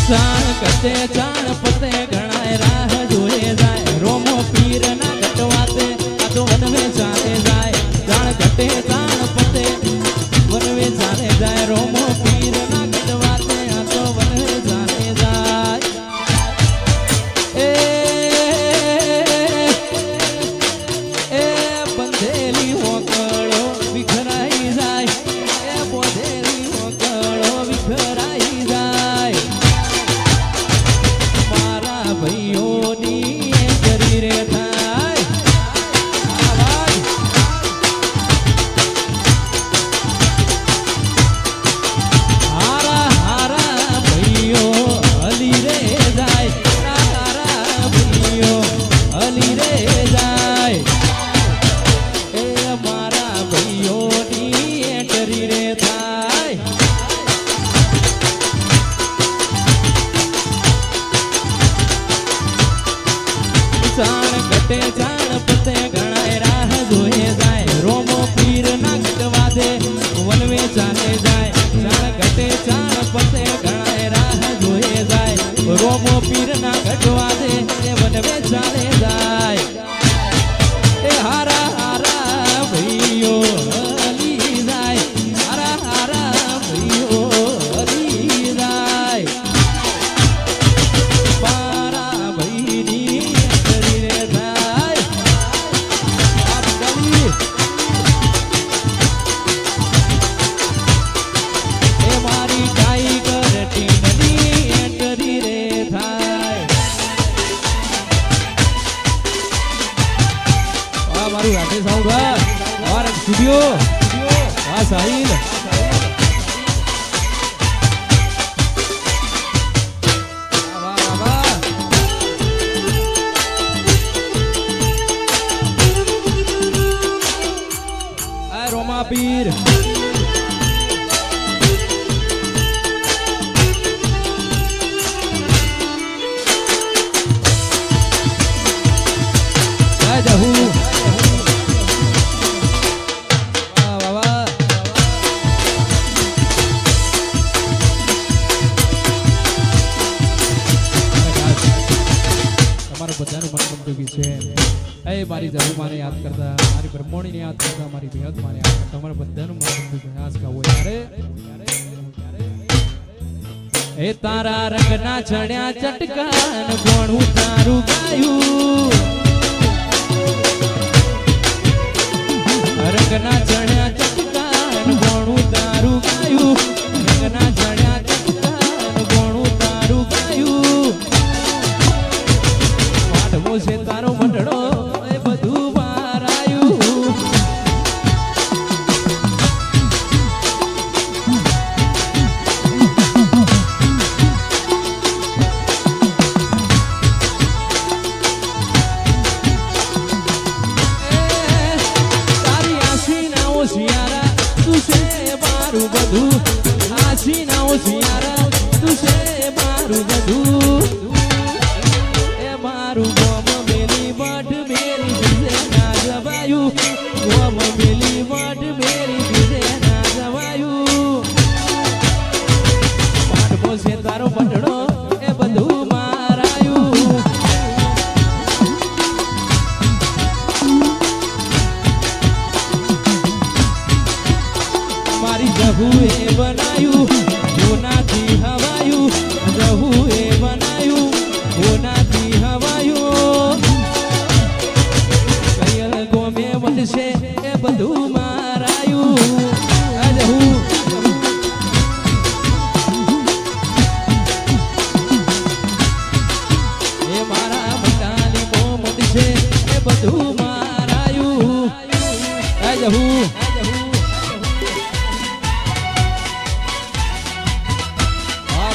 ચાણ કતે ચાણ પતે ઘણાય રાહ જોએ જાય રોમો પીર ના ઘટવાતે આ તો વનવે ચાલે જાય ચાણ કતે ચાણ પતે વનવે ચાલે જાય રોમો પીર ના ઘટવાતે આ તો વનવે ચાલે જાય એ બંધેલી હોકળો વિખરાઈ જાય એ બોધેલી હોકળો વિખરાઈ જાય મારા ભાઈઓની કરી રે થાય હારા હારા ભાઈઓ હલી રે જાય હારા ભાઈઓ હલી રે જાય એ મારા ભાઈઓની કરી રે થાય ચાણ કટે ચાણ પતે ઘણાય રાહ જોએ જાય રોમો પીર ના ઘટવા દે વનવે ચાલે જાય ચાણ કટે ચાણ પતે ઘણાય રાહ જોએ જાય રોમો પીર ના ઘટવા દે વનવે ચાલે જાય એ હારા હારા ભાઈઓ હલી જાય હારા હારા ભાઈઓ હલી જાય મારા ભાઈની કરી રે થાય એ મારી ટાઈગર ટીમની કરી રે થાય મારું રાધે સાઉન્ડ और स्टूडियो वाह साहिल वाह वाह आ रोमा पीर जहू બધાનું મનગમતું ગીત છે એ મારી જહુ માને યાદ કરતા મારી બ્રહ્મોણીને યાદ કરતા મારી બેહદ માને યાદ કરતા તમારા બધાનું મનગમતું ગીત આજ ગાવો યારે એ તારા રંગના ચડ્યા ચટકાન કોણું તારું ગાયું રંગના ચડ્યા ચટકાન કોણું તારું ગાયું રંગના ચડ્યા ચટકાન કોણું તારું ગાયું છે તારો મંડળો એ બધું મારાયું તારી આસી ના ઓશિયારા તું છે મારું બધું આસી ના ઓશિયારા તું છે મારું બધું મારું ગોમ મેલી વટ મેરી દીધે ના જવાયું ગોમ મેલી વટ મેરી દીધે ના જવાયું પાડમો છે તારો પટડો એ બધું મારાયું મારી જહુ એ બનાયું જોનાથી હવાયું જહુ એ બનાયું જોનાથી ગોમે વધશે એ બધું મારાયું એ મારા મટાલી બો વધશે એ બધું મારાયું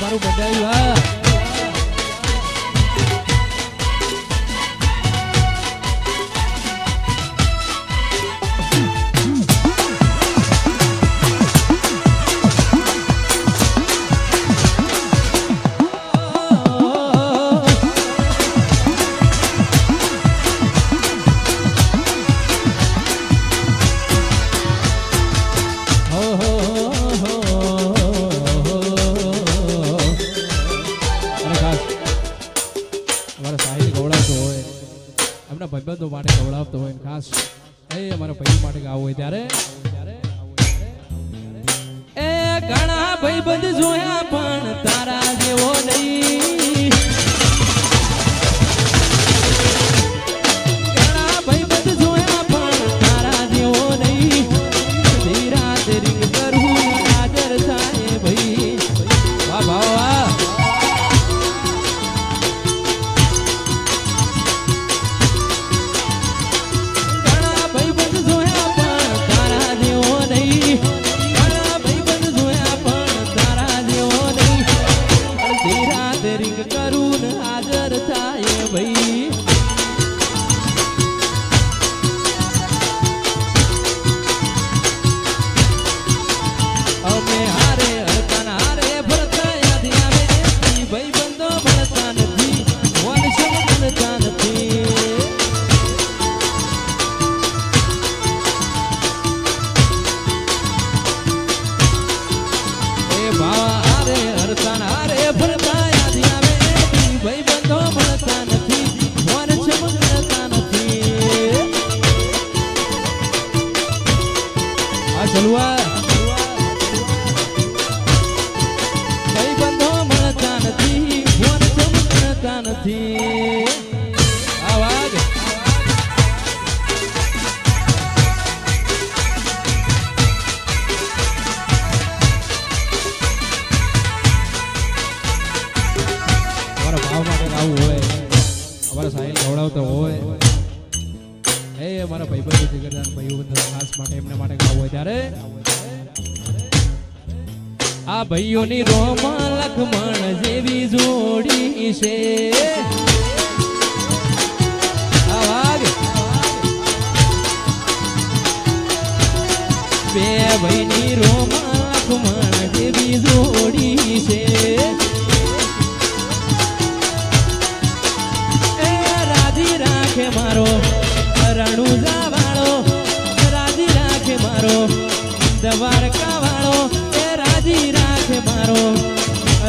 મારું બધાયું આવતો હોય ને ખાસ એ અમારા ભાઈ માટે ગાવું હોય ત્યારે એ ઘણા ભાઈબંધ જોયા પણ તારા જેવો નહીં ઘણા ભાઈબંધ જોયા પણ તારા જેવો નહીં ધીરા તેરી કરું હાજર થાય ભાઈ વાહ વાહ વાહ ભાઈઓની રોમા લખમણ જેવી જોડી છે બે ભાઈની રોમા લખમણ જેવી જોડી છે એ રાજી રાખે મારો રણુજા વાળો રાજી રાખે મારો દ્વારકા વાળો રાજી રાખે મારો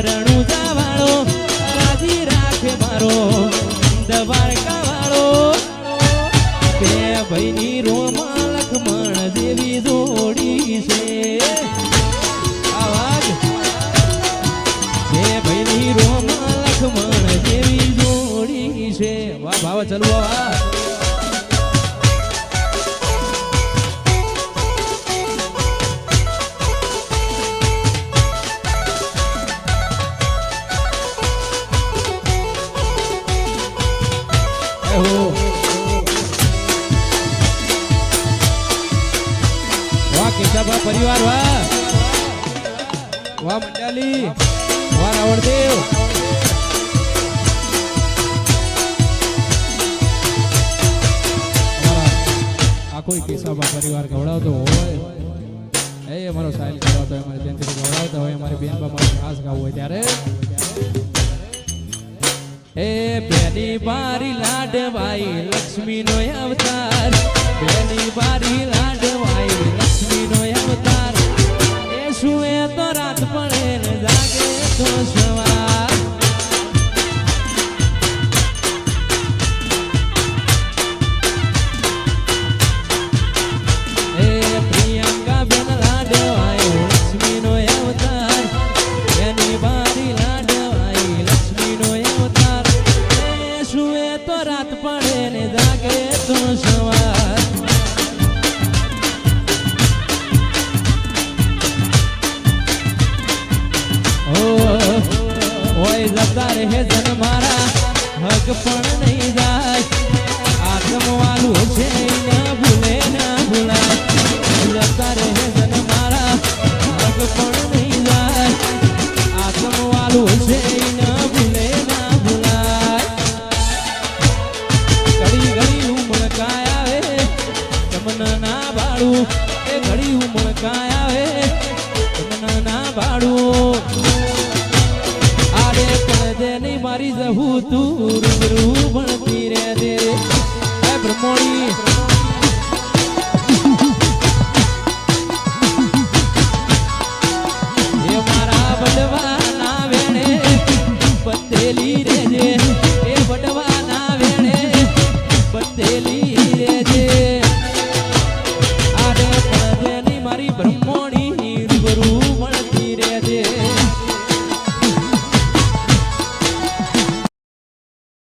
રણુજા વાળો રાજી રાખે મારો દ્વારકા વાળો બે ભાઈની રોમા લખમણ જેવી જોડી છે આવાજ બે ભાઈની રોમા લખમણ જેવી જોડી છે વાહ ભાવ ચલવો परिवार वाह वाह मंडली वाह रावणदेव आ कोई केसाबा परिवार गवड़ावतो होय ए અમારો સાહેલ ગવડાવતો હોય અમારી જયંતિ ગવડાવતો હોય અમારી બેન બાબા ખાસ ગાવું હોય ત્યારે એ બેની બારી લાડવાઈ લક્ષ્મી નો અવતાર બેની બારી લાડવાઈ લક્ષ્મી નો અવતાર એ સુએ તો રાત પડે ને જાગે તો સવાર એ પ્રિયંકા બેન લાડવાઈ લક્ષ્મી નો અવતાર બેની બારી લાડવાઈ લક્ષ્મી નો અવતાર એ સુએ તો રાત પડે ને જાગે તો સવાર જતા રહે જન મારા હક પણ નહીં જાય આત્મ વાલું છે ના ભૂલે ના ભૂલાય જતા રહે જન મારા હક પણ નહીં જાય આત્મ વાલું છે ના ભૂલે ના ભૂલાય ઘડી ઘડી ઉમળકાય આવે તમને ના બાળું એ ઘડી ઉમળકાય આવે તમને ના બાળું મારી જહુ તું રૂબરૂ ભણતી રે દે બ્રહ્મોણી